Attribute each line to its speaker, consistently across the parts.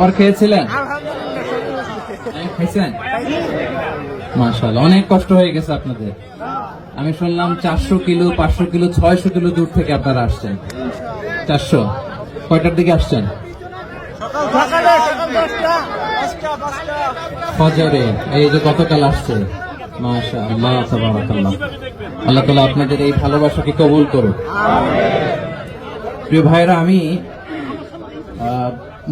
Speaker 1: আর খেয়েছিলেন? খাইছেন? মাশাআল্লাহ, অনেক কষ্ট হয়ে গেছে আপনাদের। আমি শুনলাম 400 কিলো, 500 কিলো, 600 কিলো দূর থেকে আপনারা আসছেন। 400 কয়টার দিকে আসছেন? ফজরে। এই যে গতকাল আসছে। মাশাআল্লাহ, তাবারাকাল্লাহ। আল্লাহ তাআলা আপনাদের এই ভালোবাসাকে কবুল করুন। প্রিয় ভাইরা, আমি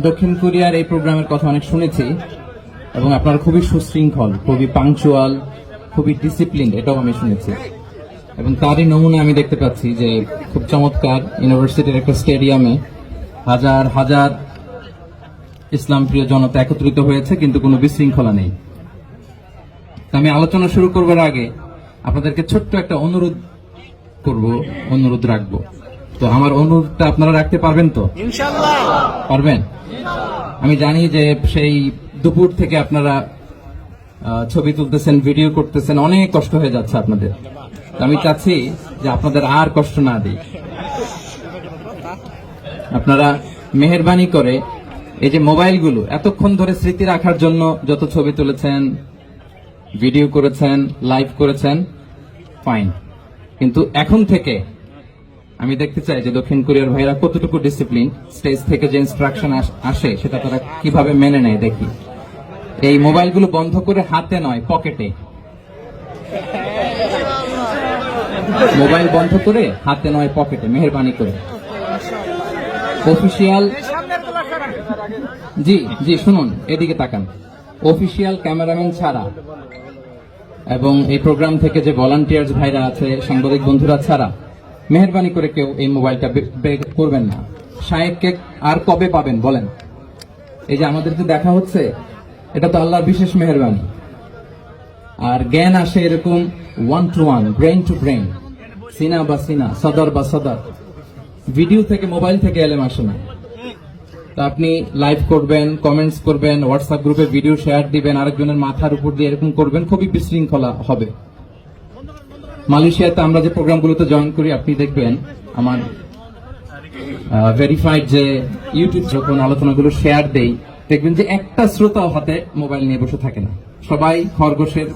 Speaker 1: দক্ষিণ কোরিয়ার এই প্রোগ্রামের কথা অনেক শুনেছি এবং আপনারা খুবই সুশৃঙ্খল, খুবই পাংচুয়াল, খুবই ডিসিপ্লিন, এটাও আমি শুনেছি। এবং তারই নমুনা আমি দেখতে পাচ্ছি যে খুব চমৎকার ইউনিভার্সিটির একটা স্টেডিয়ামে হাজার হাজার ইসলাম প্রিয় জনতা একত্রিত হয়েছে, কিন্তু কোনো বিশৃঙ্খলা নেই। আমি আলোচনা শুরু করবার আগে আপনাদেরকে ছোট্ট একটা অনুরোধ রাখবো। তো আমার অনুরোধটা আপনারা রাখতে পারবেন তো? ইনশাআল্লাহ পারবেন। আমি জানি যে সেই দুপুর থেকে আপনারা ছবি তুলতেছেন, ভিডিও করতেছেন, অনেক কষ্ট হয়ে যাচ্ছে আপনাদের। আমি চাচ্ছি যে আপনাদের আর কষ্ট না দিই। আপনারা মেহেরবানি করে এই যে মোবাইলগুলো এতক্ষণ ধরে স্মৃতি রাখার জন্য যত ছবি তুলেছেন, ভিডিও করেছেন, লাইভ করেছেন, ফাইন, কিন্তু এখন থেকে আমি দেখতে চাই যে দক্ষিণ কোরিয়ার ভাইরা কতটুকু ডিসিপ্লিন, স্টেজ থেকে যে ইনস্ট্রাকশন আসে সেটা তারা কিভাবে মেনে নেয় দেখি। এই মোবাইলগুলো বন্ধ করে হাতে নয়, পকেটে। মোবাইল বন্ধ করে হাতে নয়, পকেটে, মেহেরবানি করে। অফিসিয়াল, জি শুনুন, এদিকে তাকান। অফিসিয়াল ক্যামেরাম্যান ছাড়া এবং এই প্রোগ্রাম থেকে যে ভলান্টিয়ার্স ভাইরা আছে, সাংবাদিক বন্ধুরা ছাড়া মেহেরবানি করে কেউ এই মোবাইলটা বের করবেন না। শায়েককে আর কবে পাবেন বলেন? এই যে আমাদের যে দেখা হচ্ছে, এটা তো আল্লাহর বিশেষ মেহেরবানি। আর জ্ঞান আসে এরকম 1 to 1, ব্রেন টু ব্রেন, সিনা বা সিনা, সদর বা সদর। ভিডিও থেকে, মোবাইল থেকে এলেম আসে না। তা আপনি লাইভ করবেন, কমেন্টস করবেন, হোয়াটসঅ্যাপ গ্রুপে ভিডিও শেয়ার দিবেন, আরেকজনের মাথার উপর দিয়ে এরকম করবেন, খুবই বিশৃঙ্খলা হবে। মালয়েশিয়াতে আমরা যে প্রোগ্রামগুলোতে জয়েন করি, আপনি দেখবেন আমার ভেরিফাইড যে ইউটিউব যখন আলোচনাগুলো শেয়ার দেই, দেখবেন যে একটা শ্রোতাও হাতে মোবাইল নিয়ে বসে থাকে না, সবাই খরগোশের